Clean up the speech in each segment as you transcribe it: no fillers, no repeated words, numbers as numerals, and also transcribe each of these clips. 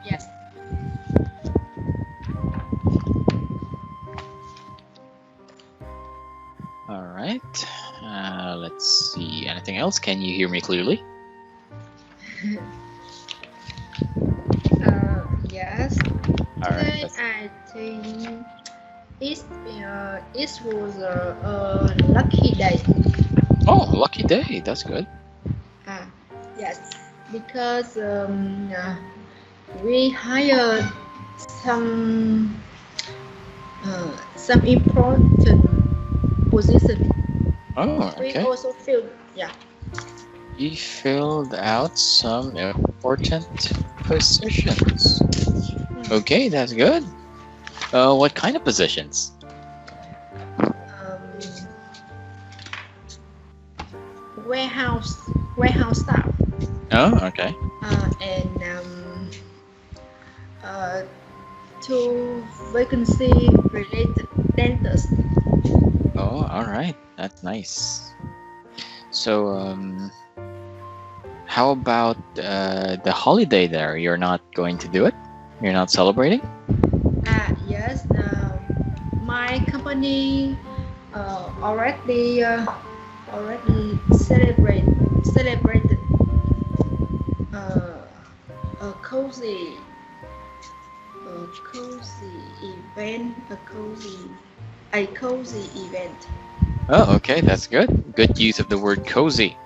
Yes. All right. Let's see. Anything else? Can you hear me clearly? Yes. All Today right. I think it was a lucky day. Oh, lucky day. That's good. Yes, because we hired some important position. Oh, We okay. also feel You filled out some important positions. Okay, that's good. What kind of positions? Warehouse staff. Oh, okay. And two vacancy related dentists. Oh, all right. That's nice. So, how about the holiday there? You're not going to do it? You're not celebrating? Yes. My company already celebrated a cozy event, a cozy event. Oh, okay, that's good. Good use of the word cozy.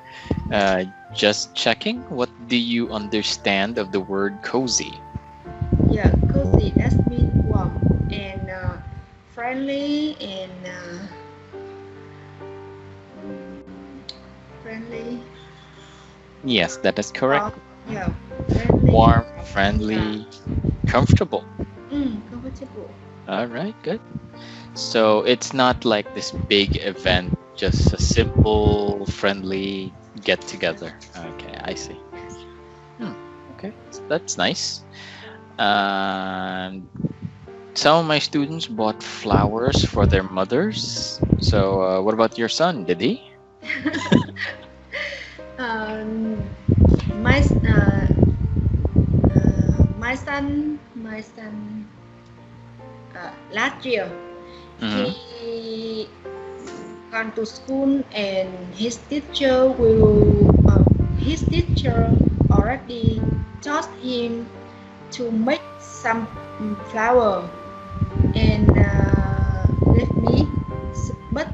Just checking, what do you understand of the word cozy? Yeah, cozy, that means warm and friendly and friendly. Yes, that is correct. Yeah, friendly. Warm, friendly, comfortable. Comfortable. All right, good. So it's not like this big event, just a simple, friendly get-together. Okay, I see. Okay, that's nice. Some of my students bought flowers for their mothers. So what about your son? Did he? My son last year he gone to school and his teacher already taught him to make some flower and let me, but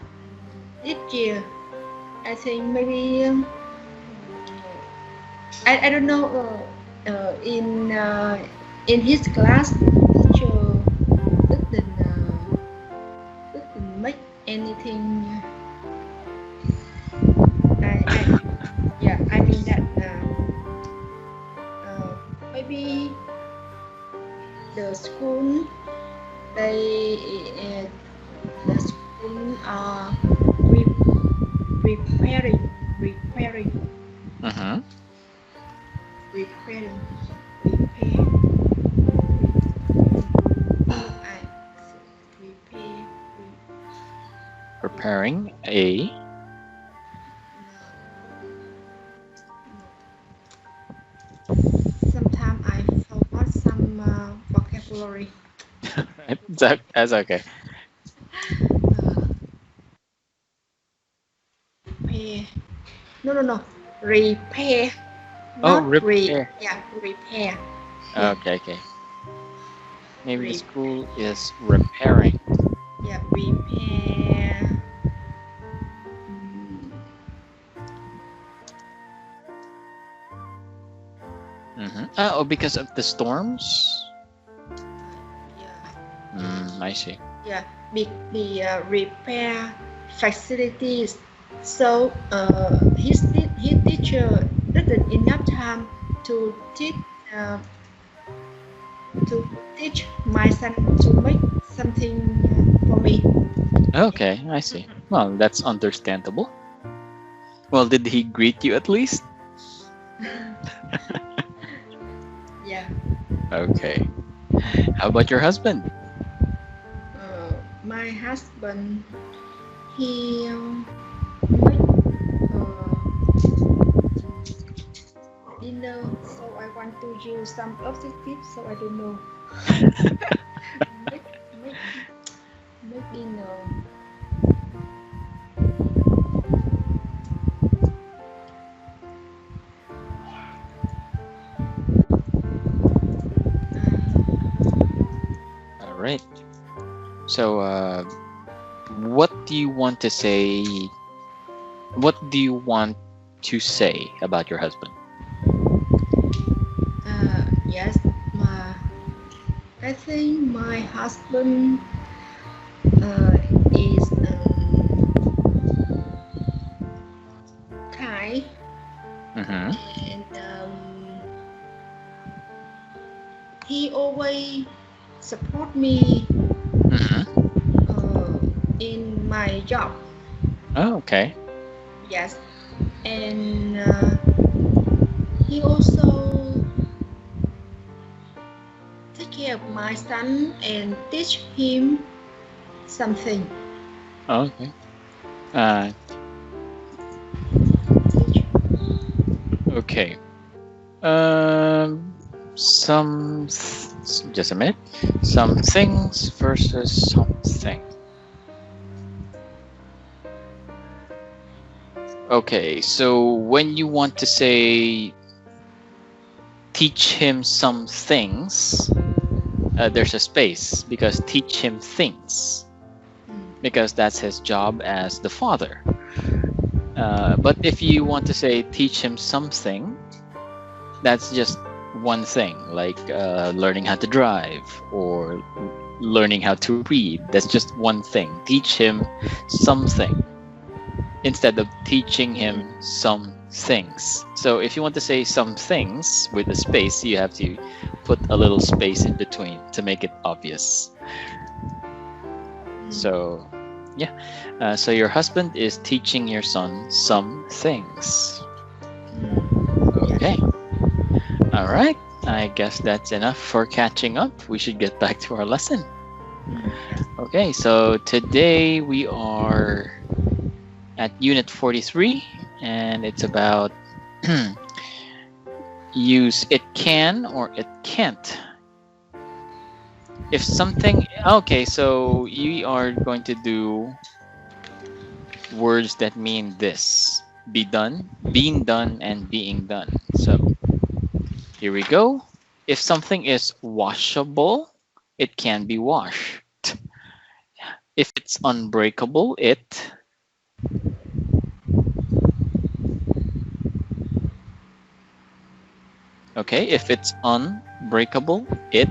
this year I think maybe I don't know in his class teacher didn't make anything. I mean that maybe the school the school are preparing. Preparing a. Sometimes I forgot some vocabulary. That's okay. Repair. No. Repair. Oh, Not repair. Repair. Okay. Maybe the school is repairing. Yeah, repair. Oh, because of the storms? Yeah. I see. Yeah, the repair facilities. So his teacher didn't enough time to teach my son to make something for me. Okay, I see. Well, that's understandable. Well, did he greet you at least? Yeah. Okay. How about your husband? My husband, he make dinner Oh, I want to use some objectives, so I don't know. make, make, maybe no. All right. So, what do you want to say? What do you want to say about your husband? Yes, I think my husband is kind, Mm-hmm. and he always support me Mm-hmm. in my job. Oh, okay. Yes, and he also take care of my son and teach him something. Okay. Teach. Okay. Just a minute. Some things versus something. Okay, so when you want to say teach him some things, there's a space because teach him things, because that's his job as the father. But if you want to say teach him something, that's just one thing, like learning how to drive or learning how to read. That's just one thing. Teach him something instead of teaching him some things. So if you want to say some things with a space, you have to put a little space in between to make it obvious. So yeah, so your husband is teaching your son some things. Okay. All right. I guess that's enough for catching up. We should get back to our lesson. Okay, so today we are at Unit 43, and it's about use it can or it can't. If something, okay, so you are going to do words that mean this: be done, being done, and being done. So here we go. If something is washable, it can be washed. If it's unbreakable, it okay, if it's unbreakable, it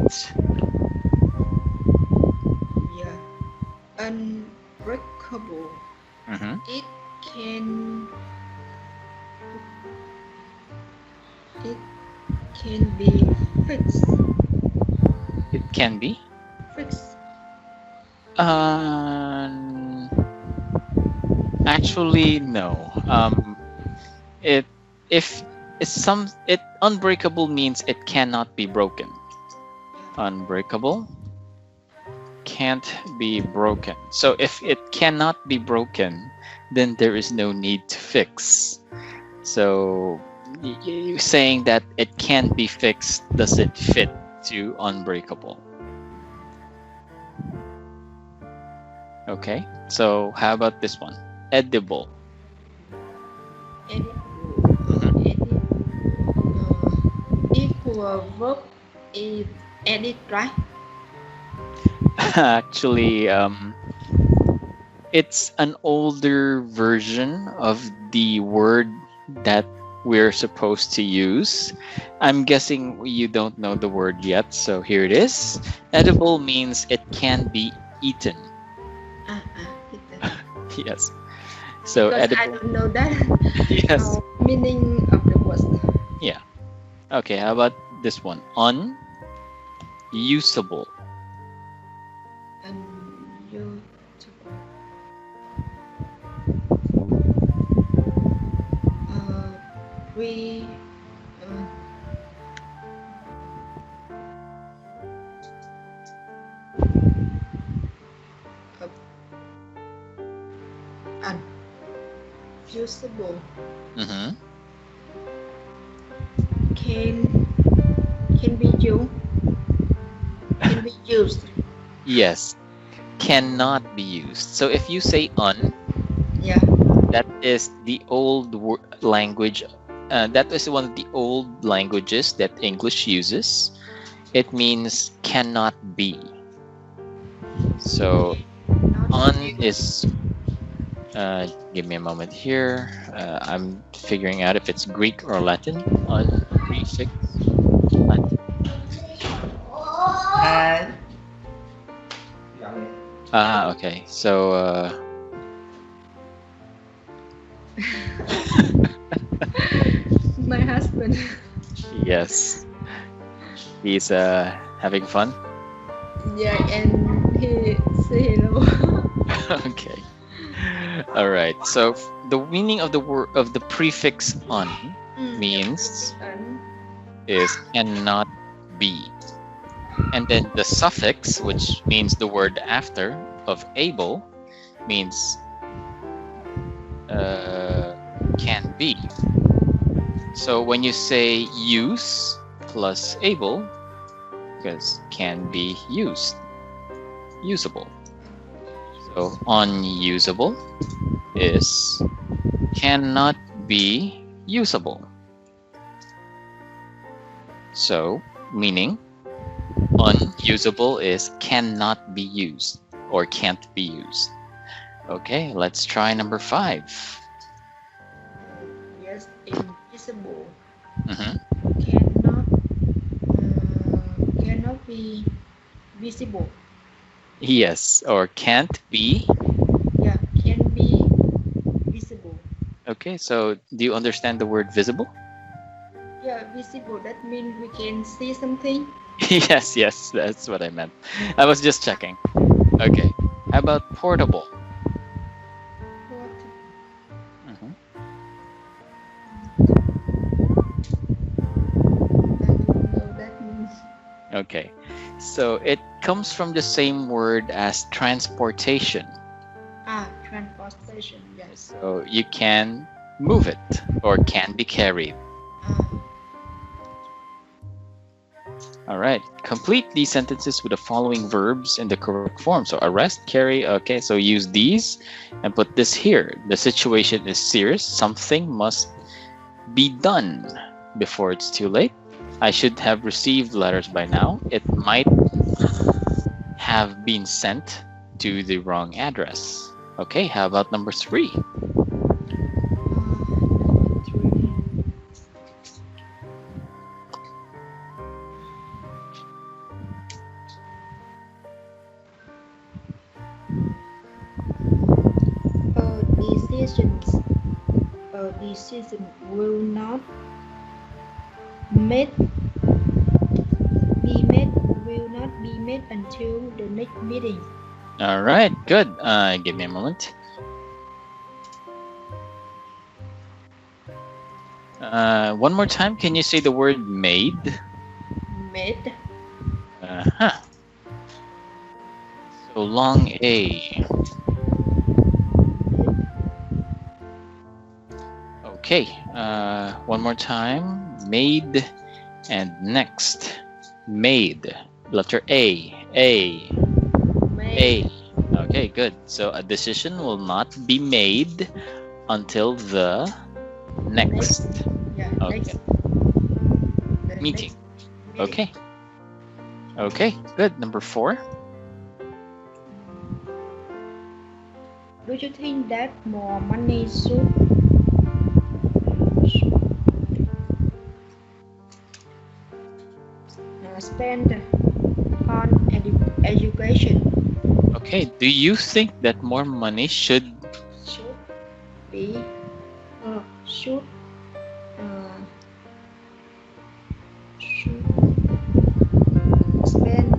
Unbreakable. It can be fixed. it can be Fixed. actually no. It unbreakable means it cannot be broken. Unbreakable can't be broken. So if it cannot be broken, then there is no need to fix. So saying that it can be fixed doesn't fit to unbreakable. Okay, so how about this one? Edible. Equal verb is edit, right? Actually, it's an older version of the word that we're supposed to use. I'm guessing you don't know the word yet, so here it is. Edible means it can be eaten. Yes. So because edible. I don't know that. Yes. Meaning of the word. Yeah. Okay, how about this one? Unusable. Unusable. Mm-hmm. Can you can be used. Yes, cannot be used. So if you say un, Yeah. that is the old language. That is one of the old languages that English uses. It means cannot be. So Not un is. Give me a moment here. I'm figuring out if it's Greek or Latin. Un prefix Latin. Okay. So. my husband. Yes. He's having fun. Yeah, and he say hello. Okay. All right. So the meaning of the word of the prefix un means is cannot be, and then the suffix, which means the word after of able, means can be. So when you say use plus able, because can be used, usable. So unusable is cannot be usable. So meaning unusable is cannot be used or can't be used. Okay, let's try number 5. Yes, invisible. Mhm. Cannot be visible. Yes, or can't be. Yeah, can be visible. Okay, so do you understand the word visible? Yeah, visible. That means we can see something. Yes, that's what I meant. I was just checking. Okay, how about portable? What? Mhm. I don't know that means. Okay, so it comes from the same word as transportation. Transportation. Yes. So you can move it or can be carried. All right, complete these sentences with the following verbs in the correct form. So arrest, carry, okay, so use these and put this here. The situation is serious. Something must be done before it's too late. I should have received letters by now. It might have been sent to the wrong address. Okay, how about number 3? Decision will not be made until the next meeting. All right, good. Give me a moment. One more time, can you say the word made? Made. Uh-huh. So long A. Okay, one more time. Made and next. Made. Letter A. A. Made. A. Okay, good. So a decision will not be made until the next. Yeah, Okay. next. Meeting. Okay. Okay, good. Number 4. Do you think that more money should spend on education? Okay, do you think that more money should be should spend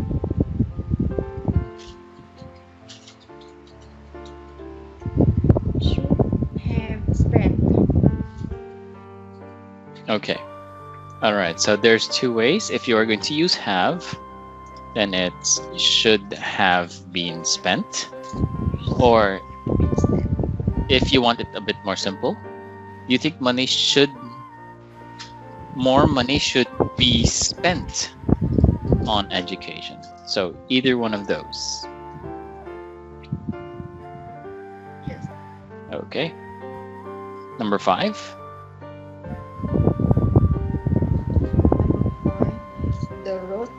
should have spent? Okay. All right, so there's 2 ways. If you are going to use have, then it's should have been spent. Or if you want it a bit more simple, you think more money should be spent on education. So either one of those. Yes. Okay. Number 5. The road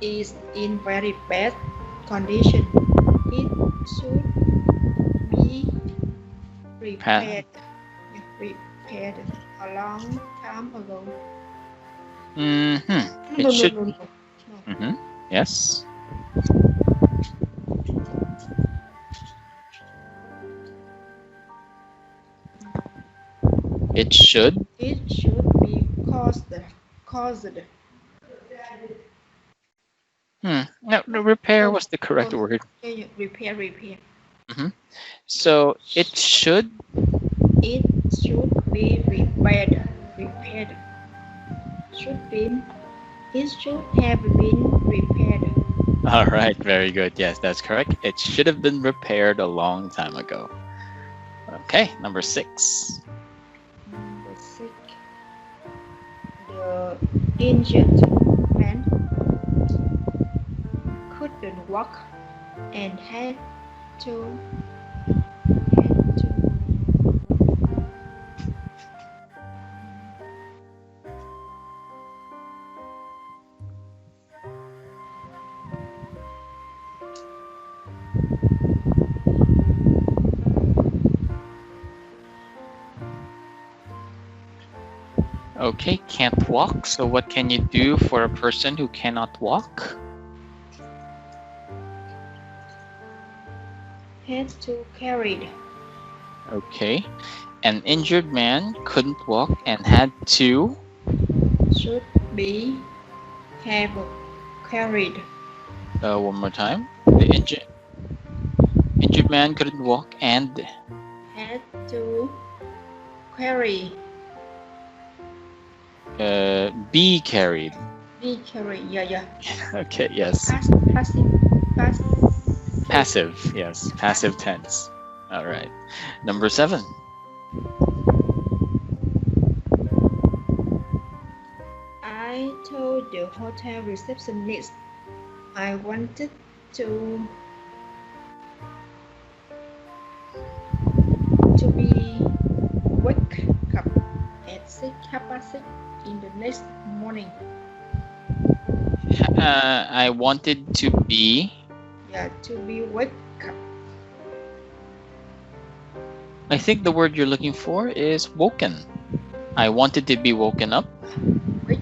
is in very bad condition. It should be repaired. Repaired a long time ago. Mm-hmm. No, It should. no. Mm-hmm. Yes. It should. It should be caused. No, the repair was the correct word. Repair. Mm-hmm. So it should. It should be repaired. It should have been repaired. All right, very good. Yes, that's correct. It should have been repaired a long time ago. Okay, number 6. Number 6. The injured man couldn't walk and had to Okay, can't walk. So what can you do for a person who cannot walk? had to carried. Okay, an injured man couldn't walk and had to. Should be have carried. One more time. The injured man couldn't walk and Had to carry. be carried. Be carried. Yeah. Okay, yes. Passive, yes. Passive tense. All right. Number 7. I told the hotel receptionist I wanted to be wake up at 6:30 in the next morning. I wanted to be. Yeah, to be wake up. I think the word you're looking for is woken. I wanted to be woken up. Wake.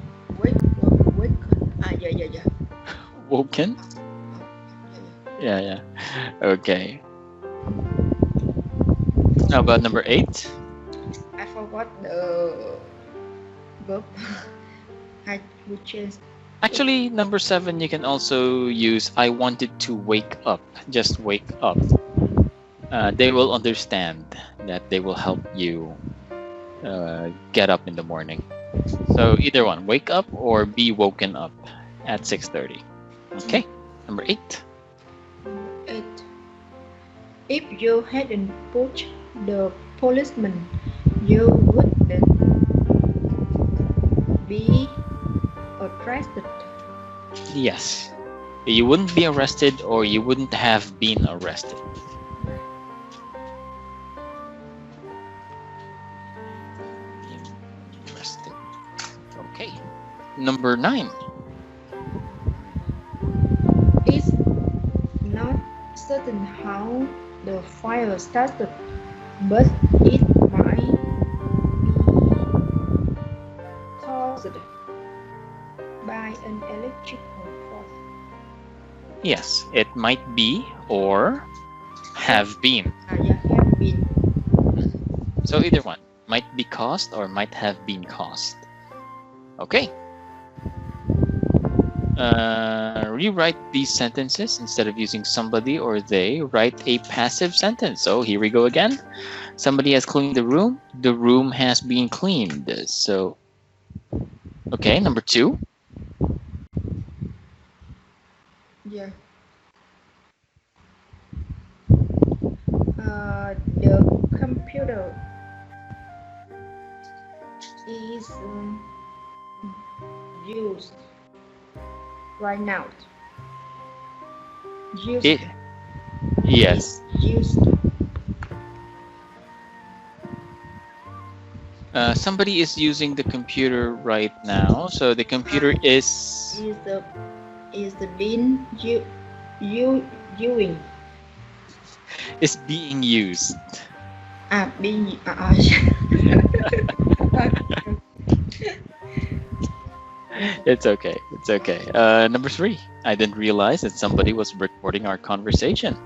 Yeah. Woken? Yeah. Okay. How about number 8? I forgot the verb. I would change. Actually, number 7, you can also use I wanted to wake up. Just wake up. They will understand that they will help you get up in the morning. So either one, wake up or be woken up at 6:30. Okay, number 8. 8. If you hadn't pushed the policeman, you wouldn't be arrested. Yes, you wouldn't be arrested or you wouldn't have been arrested. Okay, number 9. It's not certain how the fire started, but it might be caused by an electrical force. Yes, it might be or have been. Yeah, have been. So either one, might be caused or might have been caused. Okay. Rewrite these sentences. Instead of using somebody or they, write a passive sentence. So here we go again. Somebody has cleaned the room. The room has been cleaned. So, okay, number 2. Yeah. The computer is used right now. Used. It, yes. Used. Somebody is using the computer right now, so the computer is Is the bin doing? being used. Being. It's okay. It's okay. Number 3. I didn't realize that somebody was recording our conversation.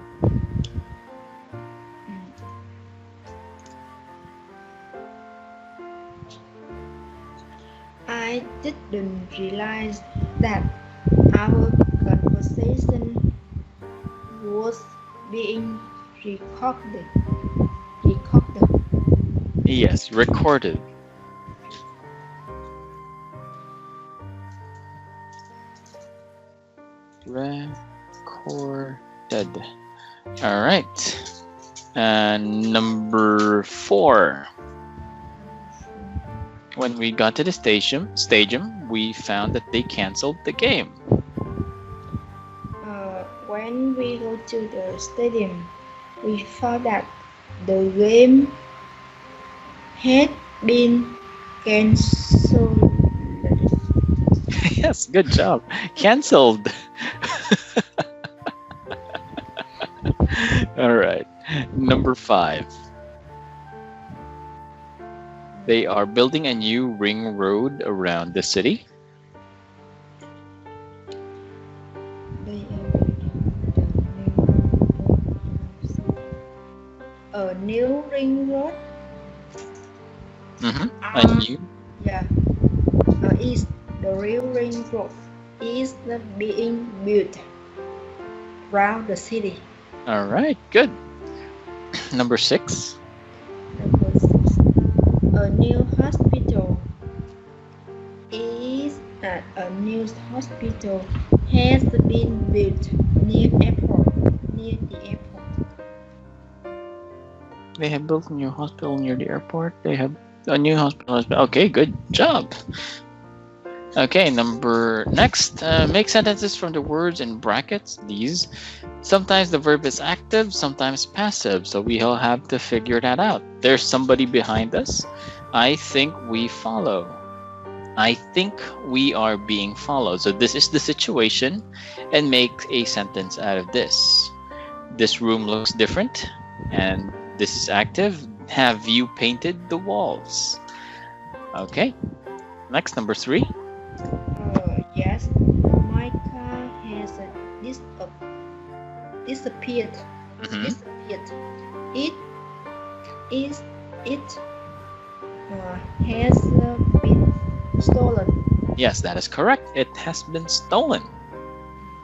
I didn't realize that our conversation was being recorded. Yes, recorded. Recorded. All right. And number 4. When we got to the stadium, we found that they canceled the game. When we go to the stadium, we found that the game had been cancelled. Yes, good job. Canceled. All right. Number 5. They are building a new ring road around the city. They are a new ring road. A new. Yeah. Is the real ring road is being built around the city. All right, good. Number 6. A new hospital is at a new hospital has been built near the airport. They have built a new hospital near the airport. They have a new hospital. Okay, good job. Okay, next. Make sentences from the words in brackets. These. Sometimes the verb is active, sometimes passive. So we all have to figure that out. There's somebody behind us. I think we follow. I think we are being followed. So this is the situation, and make a sentence out of this. This room looks different, and this is active. Have you painted the walls? Okay. Next, number 3. Yes, my car has disappeared. It has been stolen. Yes, that is correct. It has been stolen.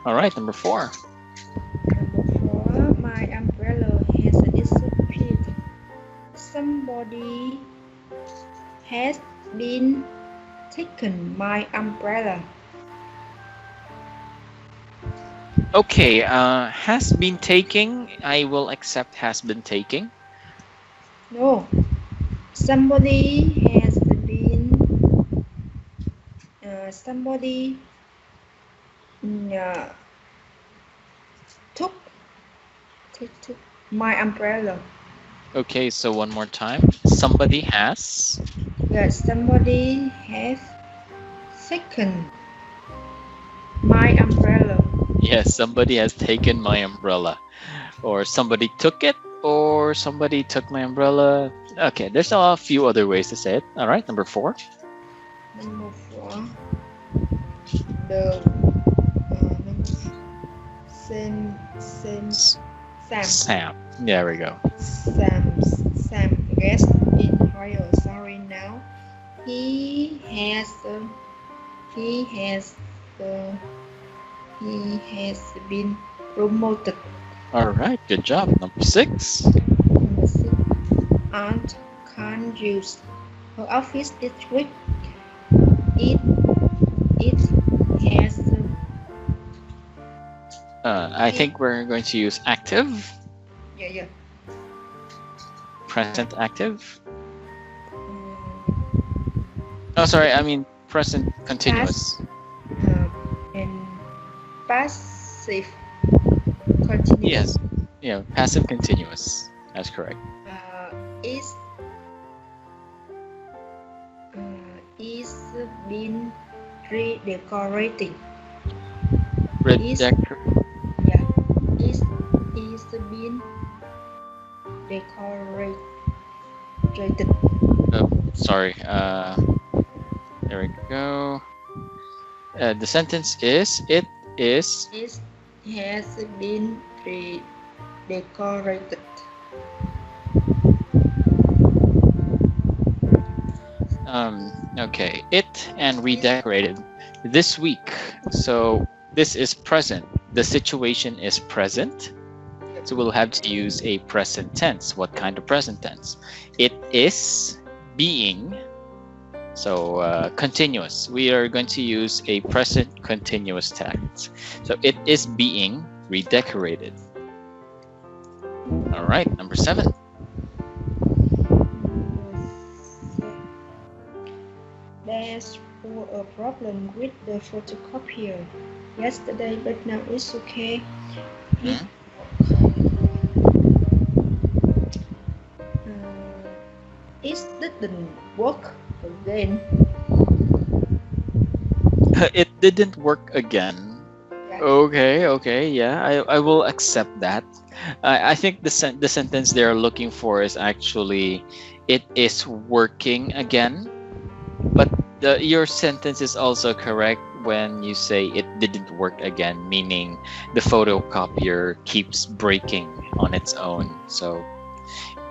All right, number 4. Number 4, my umbrella has disappeared. Somebody has been taken my umbrella. Okay, has been taking. I will accept has been taking. No, somebody has been. Somebody took my umbrella. Okay, so one more time. Somebody has. Yes, somebody has taken my umbrella. Yes, somebody has taken my umbrella. Or somebody took it, or somebody took my umbrella. Okay, there's a few other ways to say it. All right, number 4. Number 4. Sam. There we go. Sam gets in higher. Sorry now. He has been promoted. All right, good job. Number 6. Number 6. Aunt can't use her office this week. It has. I think we're going to use active. Yeah. Present active. Oh, sorry. I mean present continuous. And passive continuous. Yes. Yeah, passive continuous. That's correct. Is been redecorating. Yeah, is been decorated. Oh, sorry. There we go. The sentence is it is. It has been redecorated. Okay, it and redecorated this week. So this is present. The situation is present. So we'll have to use a present tense. What kind of present tense? It is being. So continuous. We are going to use a present continuous tense. So it is being redecorated. All right, number 7. There's a problem with the photocopier yesterday, but now it's okay. It didn't work again. It didn't work again. Yeah. Okay, yeah, I will accept that. I think the sentence they're looking for is actually it is working again. But your sentence is also correct when you say it didn't work again, meaning the photocopier keeps breaking on its own. So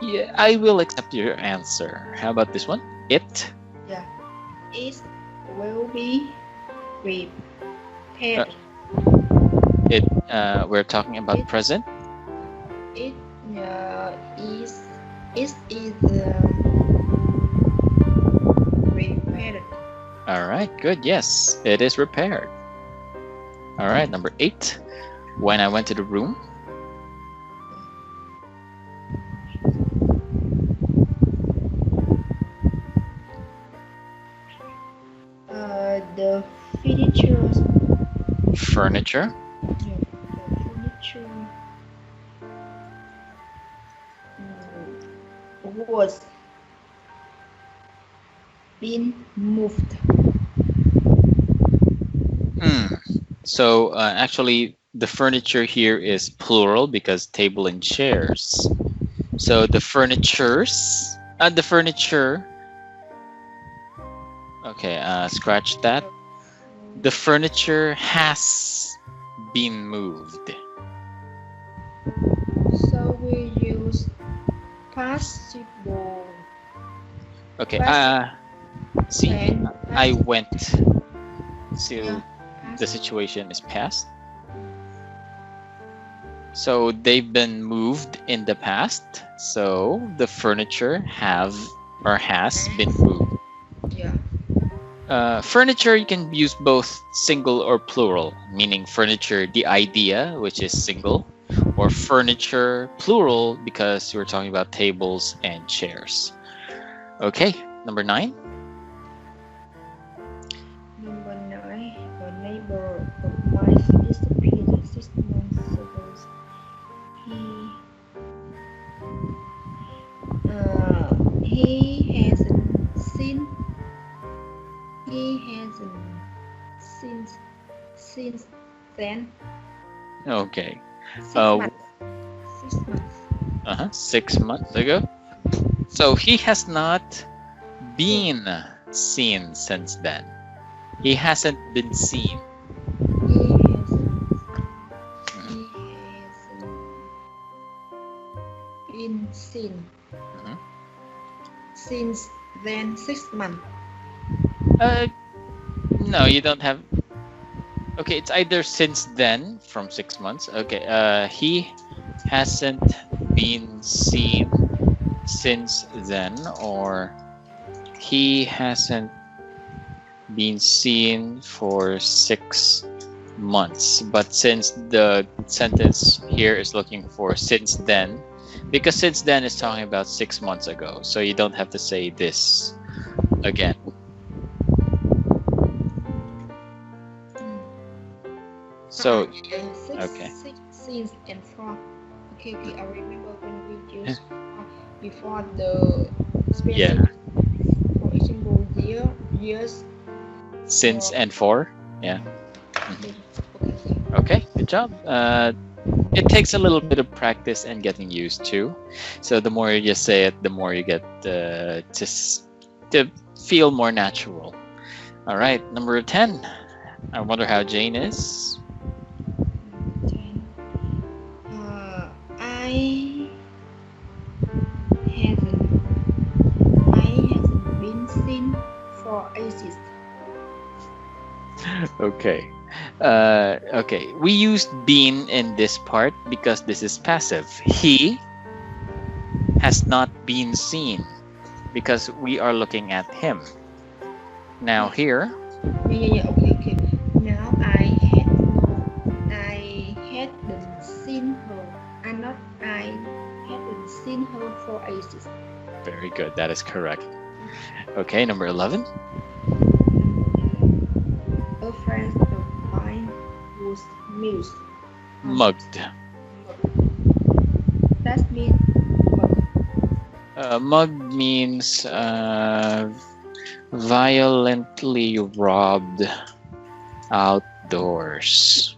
yeah, I will accept your answer. How about this one? It? Yeah. It will be repaired. We're talking about present? It is repaired. All right, good. Yes, it is repaired. All right, number 8. When I went to the room. The furniture. Yeah, the furniture was been moved. So actually, the furniture here is plural because table and chairs. So the furniture. Okay, scratch that. The furniture has been moved. So we use possible. Okay, see, I went. So the situation is past. So they've been moved in the past. So the furniture has been moved. Yeah. Furniture, you can use both single or plural, meaning furniture, the idea, which is single, or furniture, plural, because we're talking about tables and chairs. Okay, number 9. Number 9, a neighbor of mine disappeared 6 months ago. He hasn't seen since then. Okay. 6 months. 6 months ago. So he has not been seen since then. He hasn't been seen. Been seen since then 6 months. No, you don't have. Okay, it's either since then from 6 months. Okay, he hasn't been seen since then, or he hasn't been seen for 6 months. But since the sentence here is looking for since then, because since then is talking about 6 months ago, so you don't have to say this again. So, six, okay. six, since, and for. Okay, I remember when we use before the special. Yeah. For example, years. Since and for. Yeah. Okay. Okay, good job. It takes a little bit of practice and getting used to. So the more you just say it, the more you get to feel more natural. All right, number 10. I wonder how Jane is. I hasn't been seen for ages. Okay. Okay, we used been in this part because this is passive. He has not been seen because we are looking at him. Now here. Yeah. Okay. Now I hadn't seen her. I hadn't seen her for ages. Very good. That is correct. Okay, number 11. A friend of mine was mugged. That means Mugged means violently robbed outdoors.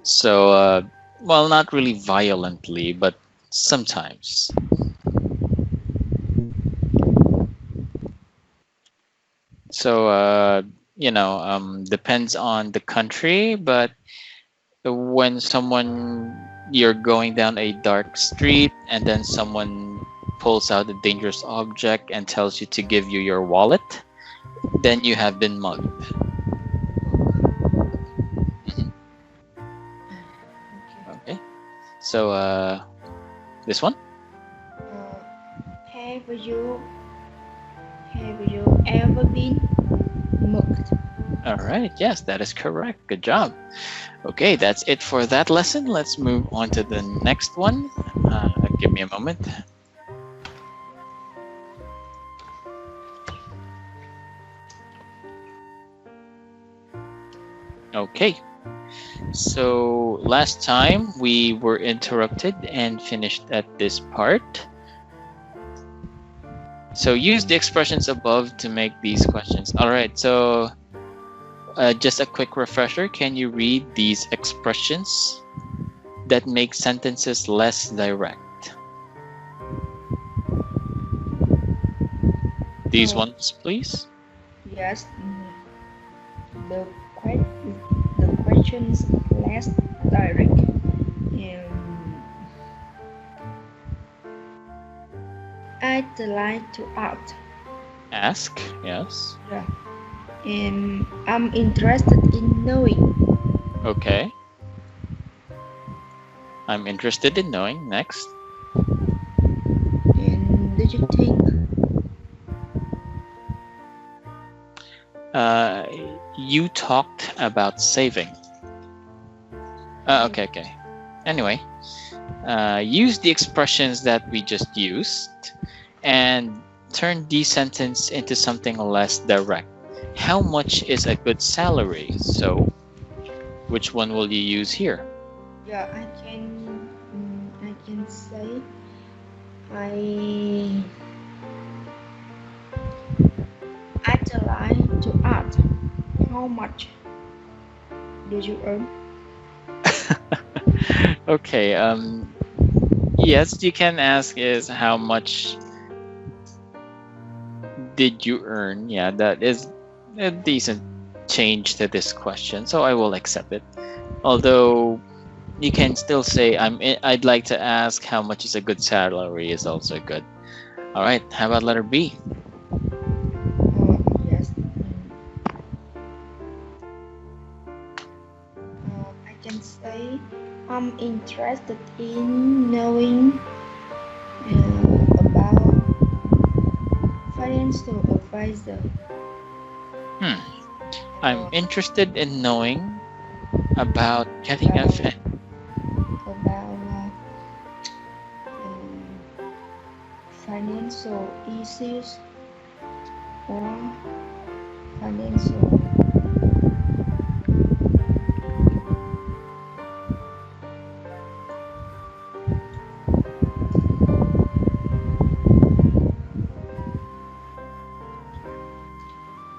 So, well, not really violently, but sometimes. So, depends on the country, but when you're going down a dark street and then someone pulls out a dangerous object and tells you to give you your wallet, then you have been mugged. Okay. So, this one? Have you ever been mugged? All right. Yes, that is correct. Good job. Okay, that's it for that lesson. Let's move on to the next one. Give me a moment. Okay. So last time we were interrupted and finished at this part. So use the expressions above to make these questions. All right. So just a quick refresher. Can you read these expressions that make sentences less direct? These ones, please. Yes. The questions less direct. I'd like to ask. Yes. Yeah. And I'm interested in knowing. Okay. I'm interested in knowing. Next. And do you think? You talked about saving. Okay. Anyway, use the expressions that we just used and turn the sentence into something less direct. How much is a good salary? So, which one will you use here? Yeah, I can say I'd like to ask, how much do you earn? Okay. Yes, you can ask is how much did you earn? Yeah, that is a decent change to this question, so I will accept it. Although you can still say I'd like to ask how much is a good salary is also good. All right, how about letter B? Yes. I can say I'm interested in knowing about financial advisor. I'm interested in knowing about getting about financial issues or financial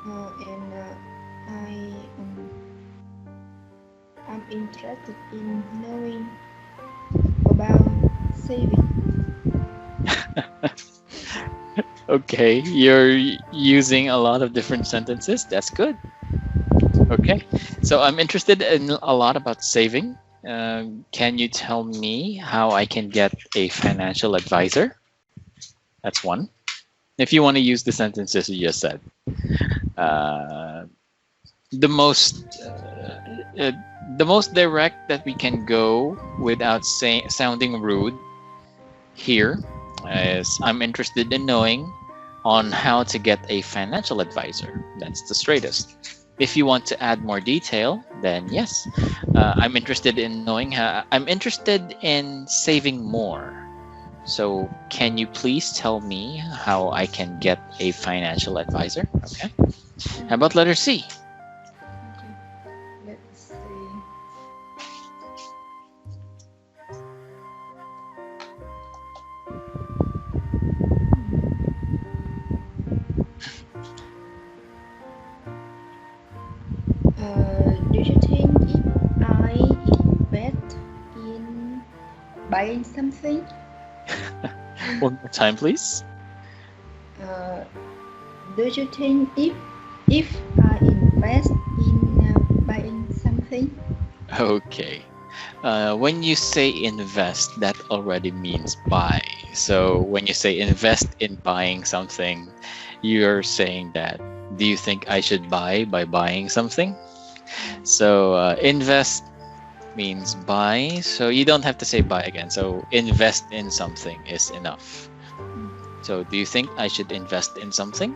and I'm interested in knowing about saving. Okay, you're using a lot of different sentences. That's good. Okay, so I'm interested in a lot about saving. Can you tell me how I can get a financial advisor? That's one. If you want to use the sentences you just said. The most direct that we can go without sounding rude here is I'm interested in knowing on how to get a financial advisor. That's the straightest. If you want to add more detail, then yes, I'm interested in knowing how. I'm interested in saving more. So can you please tell me how I can get a financial advisor? Okay. How about letter C? Okay. Let's see. Do you think if I invest in buying something? One more time, please. Do you think if I invest in buying something? Okay. When you say invest, that already means buy. So when you say invest in buying something, you're saying that, do you think I should buy by buying something? So invest means buy. So you don't have to say buy again. So invest in something is enough. So do you think I should invest in something?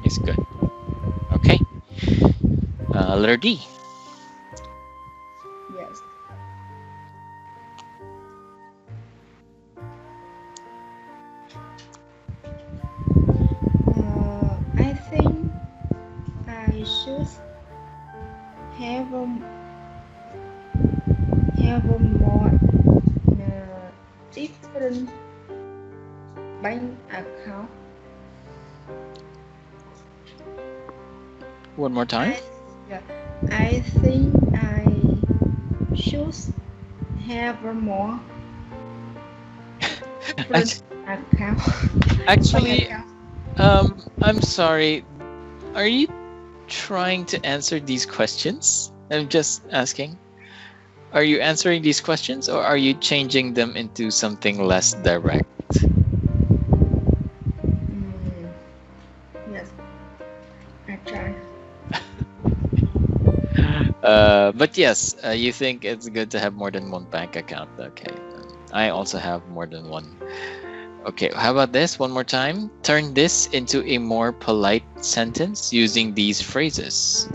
It's good. Okay. Letter D. Yes. I think I should have a more different bank account. One more time. I think I should have a more different account. Actually, Bank account. I'm sorry. Are you trying to answer these questions? I'm just asking. Are you answering these questions or are you changing them into something less direct? Yes, I try. But yes, you think it's good to have more than one bank account. Okay. I also have more than one. Okay, how about this? One more time. Turn this into a more polite sentence using these phrases.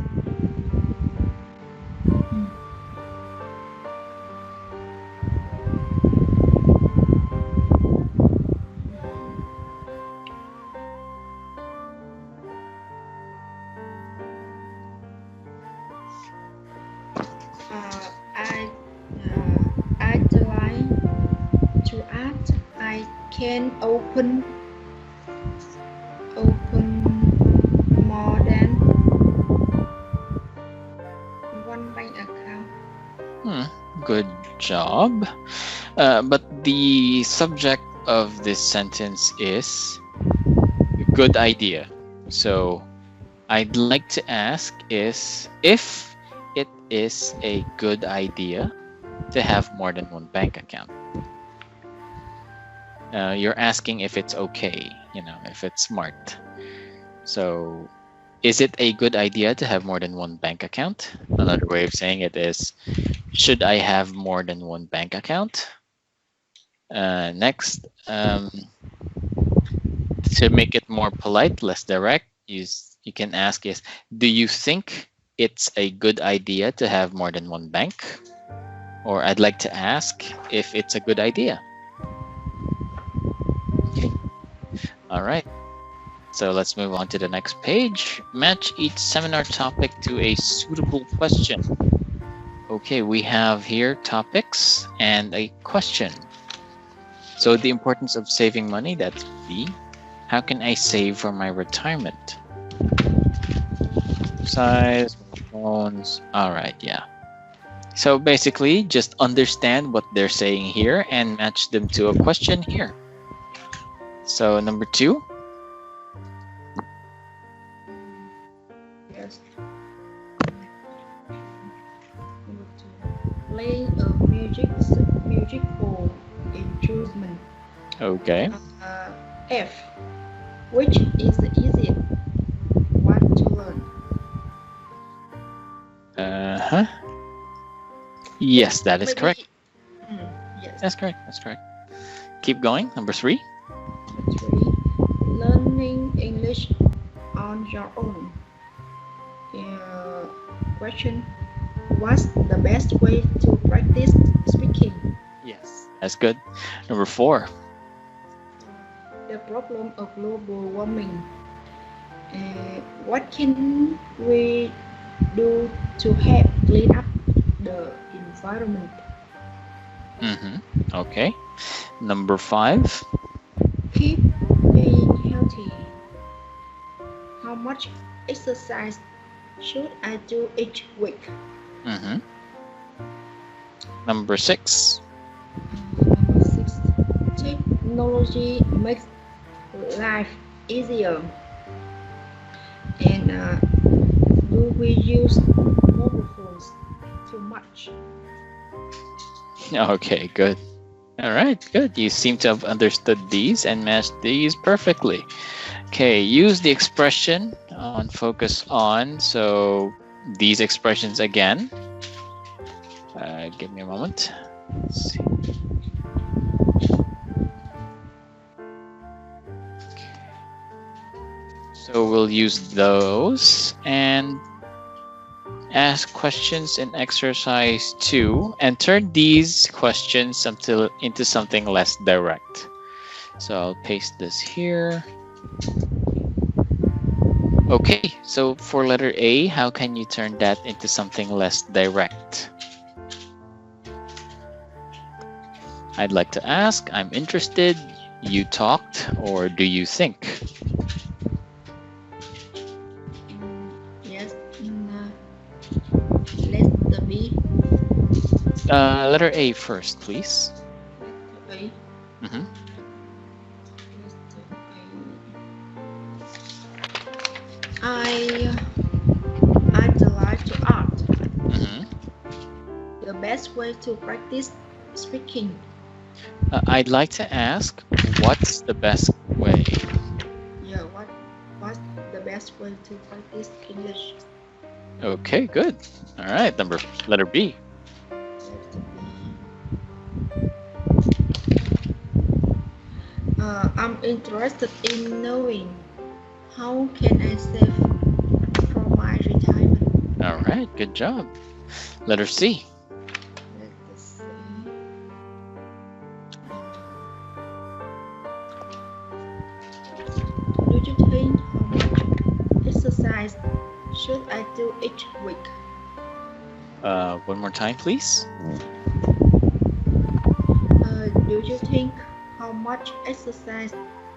I'd like to add I can open more than one bank account. Good job. But the subject of this sentence is good idea. So I'd like to ask is if it is a good idea to have more than one bank account. You're asking if it's okay, if it's smart. So is it a good idea to have more than one bank account? Another way of saying it is, should I have more than one bank account? Next, to make it more polite, less direct, you can ask is, do you think it's a good idea to have more than one bank? Or I'd like to ask if it's a good idea. Okay. All right. So let's move on to the next page. Match each seminar topic to a suitable question. Okay, we have here topics and a question. So the importance of saving money, that's B. How can I save for my retirement? Size, phones. All right, yeah. So basically, just understand what they're saying here and match them to a question here. So number 2. Yes. Number 2. Playing a musical instrument. Okay. F. Which is the easiest one to learn? Yes, that is correct. Yes. That's correct. That's correct. Keep going. Number 3. Number 3. Learning English on your own. Question. What's the best way to practice speaking? Yes, that's good. Number 4. The problem of global warming. What can we do to help clean up the environment? Okay. Number 5. Keep being healthy. How much exercise should I do each week? Number 6. Number 6. Technology makes life easier. And do we use mobile phones too much? Okay, good. All right, good. You seem to have understood these and matched these perfectly. Okay, use the expression on focus on. So these expressions again. Give me a moment. Let's see. So we'll use those and ask questions in exercise 2 and turn these questions into something less direct. So I'll paste this here. Okay, so for letter A, how can you turn that into something less direct? I'd like to ask, I'm interested, you talked, or do you think? Yes. Letter B. Letter A first, please. Letter A. Mm-hmm. I'd like to art. Mm-hmm. The best way to practice speaking. I'd like to ask, what's the best way? Yeah, what's the best way to practice English? Okay, good. All right, letter B. I'm interested in knowing how can I save for my retirement. All right, good job. Letter C. Let's see. Do you think how much exercise should I do each week? One more time, please. Do you think how much exercise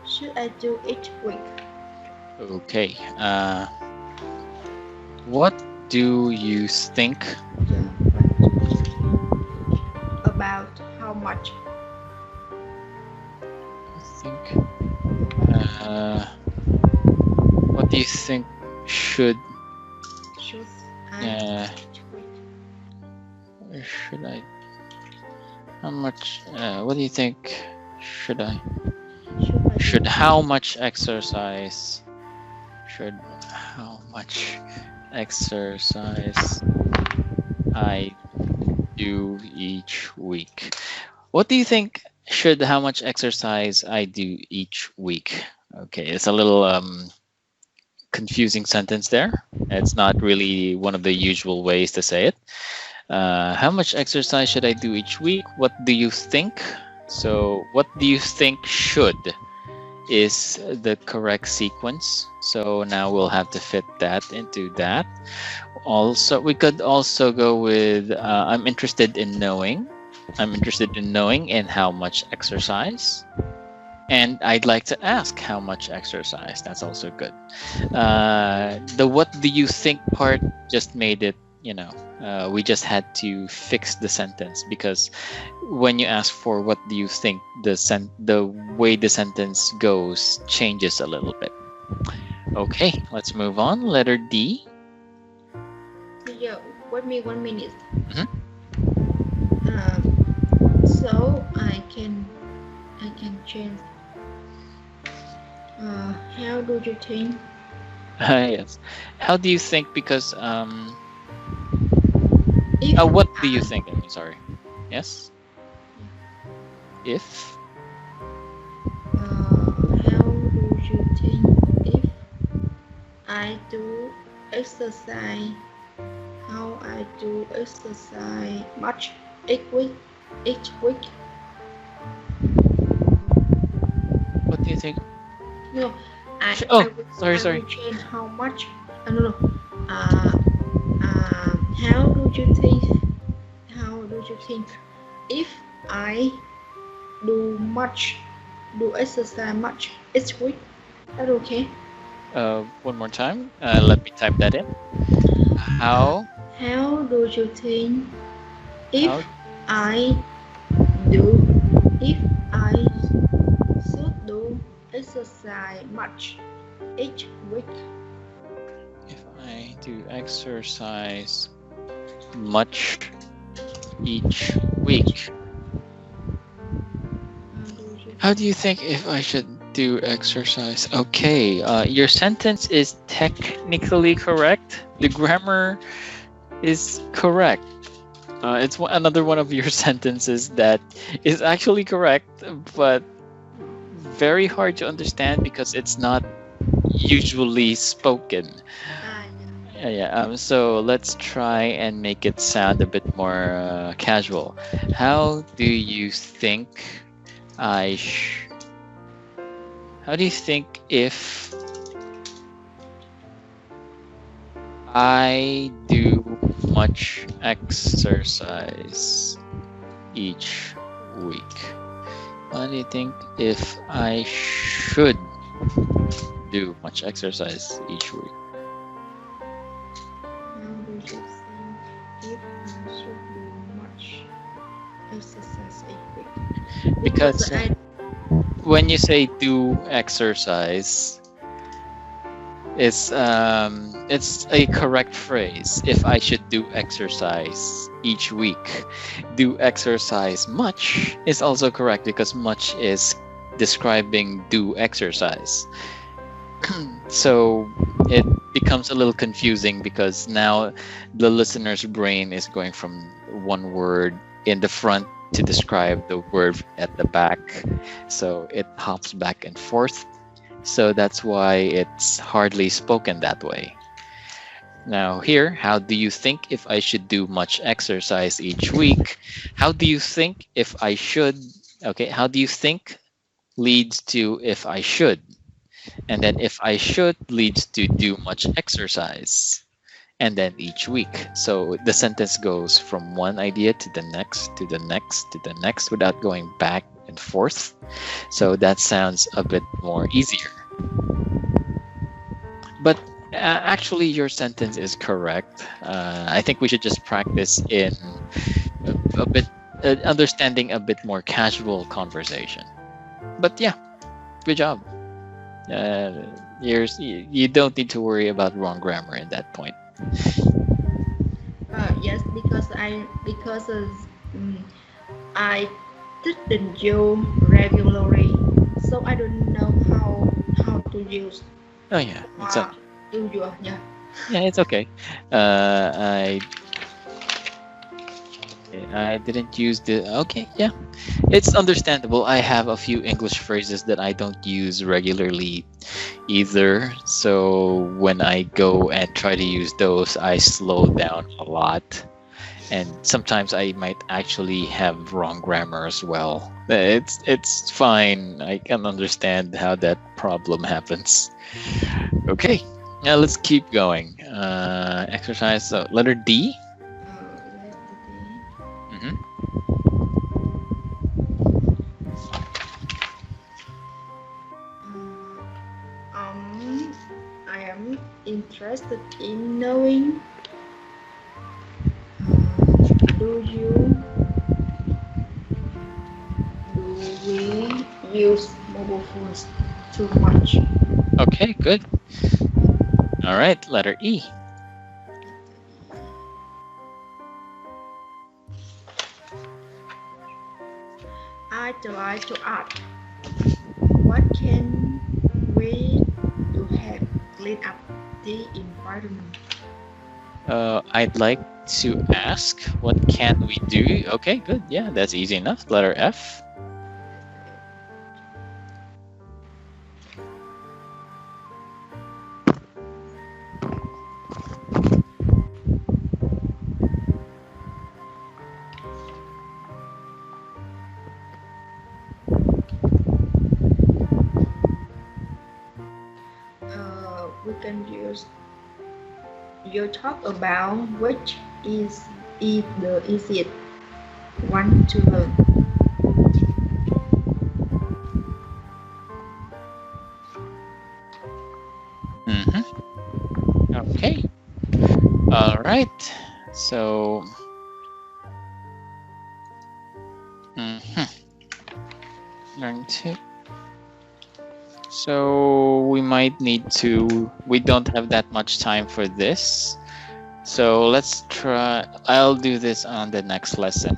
should I do each week? Okay. What do you think? About how much? What do you think should I should I? How much? What do you think? Should how much exercise? How much exercise I do each week? What do you think? Should how much exercise I do each week? Okay, it's a little confusing sentence there. It's not really one of the usual ways to say it. How much exercise should I do each week? What do you think? So what do you think should is the correct sequence. So now we'll have to fit that into that. Also, we could also go with I'm interested in knowing. I'm interested in knowing and how much exercise. And I'd like to ask how much exercise. That's also good. The what do you think part just made it, we just had to fix the sentence, because when you ask for what do you think, the way the sentence goes changes a little bit. Okay, let's move on. Letter D. Yeah, wait me 1 minute. Mhm. So I can change. How do you think? Yes. How do you think? Because If what do you think? I'm sorry. Yes. If. How do you think if I do exercise? How I do exercise much each week? What do you think? No, Oh, I will, sorry. I will change how much. No. How do you think? How do you think if I do exercise much each week? That okay? One more time. Let me type that in. How do you think if How- I should do exercise much each week? if I do exercise much each week? How do you think if I should do exercise? Okay, your sentence is technically correct. The grammar is correct. It's another one of your sentences that is actually correct, but very hard to understand because it's not usually spoken. So let's try and make it sound a bit more casual. How do you think how do you think if I do much exercise each week? How do you think if I should do much exercise each week? How do you think if I should do much exercise each week? Because when you say do exercise, it's a correct phrase. If I should do exercise each week, do exercise much is also correct because much is describing do exercise. So it becomes a little confusing because now the listener's brain is going from one word in the front to describe the word at the back, so it hops back and forth. So that's why it's hardly spoken that way. Now here, how do you think if I should do much exercise each week? How do you think if I should? Okay, how do you think leads to if I should, and then if I should leads to do much exercise, and then each week. So the sentence goes from one idea to the next, to the next, to the next without going back and forth. So that sounds a bit more easier. But actually your sentence is correct. I think we should just practice in a bit understanding a bit more casual conversation. But yeah, good job. You don't need to worry about wrong grammar in that point. Yes, because I didn't use regularly, so I don't know how to use. Oh yeah, it's okay. Yeah. Yeah, it's okay. I didn't use the okay. Yeah, it's understandable. I have a few English phrases that I don't use regularly either. So when I go and try to use those, I slow down a lot. And sometimes I might actually have wrong grammar as well. It's fine. I can understand how that problem happens. Okay, now let's keep going. Exercise. So letter D. interested in knowing. Do we use mobile phones too much? Okay, good. All right, letter E. I try to ask, what can we do help clean up the environment? I'd like to ask, what can we do? Okay, good. Yeah, that's easy enough. Letter F. We can use you talk about which is the easiest one to learn. Okay. All right. So. Learn to. So we might need to. We don't have that much time for this. So let's try. I'll do this on the next lesson.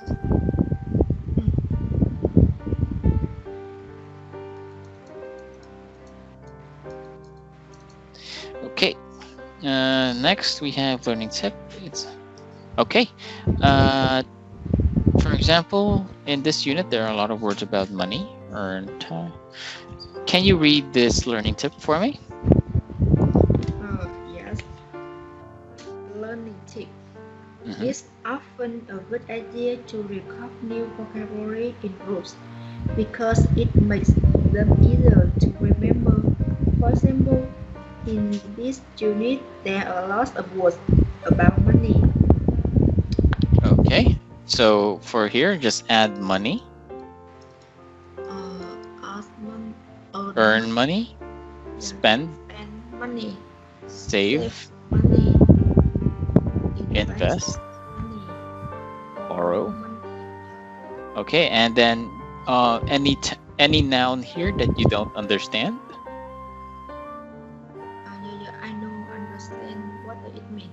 Okay. Next we have learning tip. It's okay. For example, in this unit, there are a lot of words about money, earned time. Can you read this learning tip for me? Yes. Learning tip. It's often a good idea to record new vocabulary in groups because it makes them easier to remember. For example, in this unit, there are lots of words about money. Okay, so for here, just add money. Earn money. Spend money. Save money. Invest. Money. Borrow. Okay, and then any noun here that you don't understand? I don't understand what it means.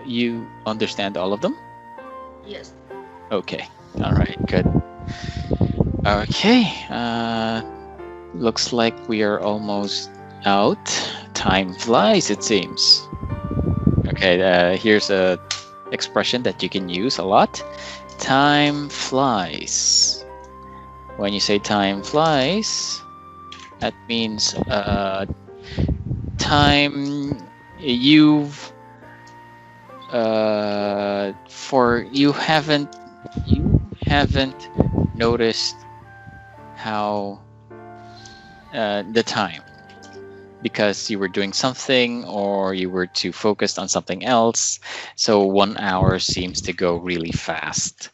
You understand all of them? Yes. Okay. All right. Good. Okay. Looks like we are almost out. Time flies, it seems. Okay. Here's a expression that you can use a lot. Time flies. When you say time flies, that means time you've you haven't noticed how the time, because you were doing something or you were too focused on something else. So 1 hour seems to go really fast.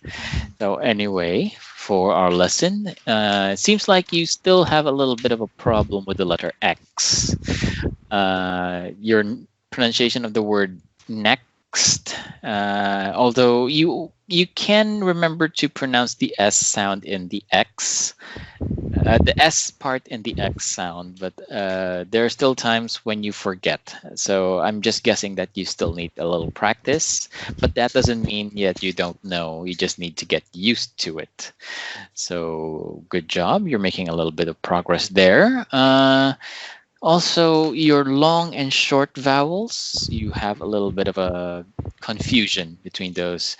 So anyway, for our lesson, it seems like you still have a little bit of a problem with the letter X. Your pronunciation of the word next, although you can remember to pronounce the S sound in the X, the S part in the X sound, but there are still times when you forget. So I'm just guessing that you still need a little practice, but that doesn't mean yet you don't know. You just need to get used to it. So good job. You're making a little bit of progress there. Also, your long and short vowels, you have a little bit of a confusion between those.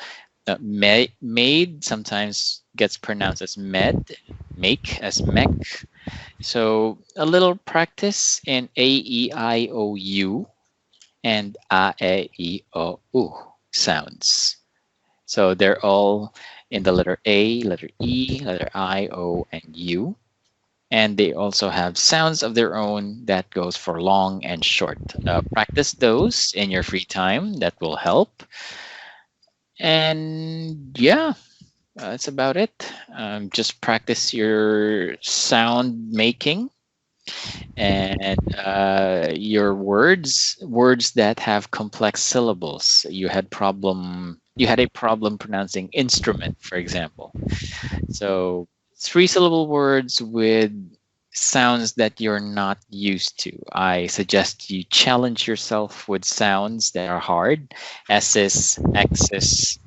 Made sometimes gets pronounced as med, make as mech. So a little practice in A, E, I, O, U and A, E, O, U sounds. So they're all in the letter A, letter E, letter I, O, and U. And they also have sounds of their own that goes for long and short. Practice those in your free time. That will help. And yeah, that's about it. Just practice your sound making. And your words that have complex syllables. You had a problem pronouncing instrument, for example. So 3-syllable words with sounds that you're not used to. I suggest you challenge yourself with sounds that are hard: S's, X's,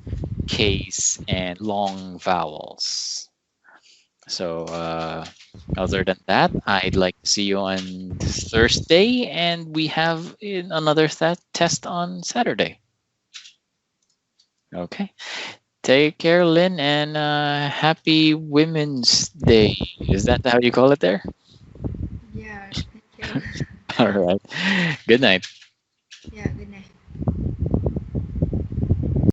K's, and long vowels. So other than that, I'd like to see you on Thursday, and we have another test on Saturday. Okay. Take care, Lynn, and happy Women's Day. Is that how you call it there? Yeah, thank you. All right. Good night. Yeah, good night.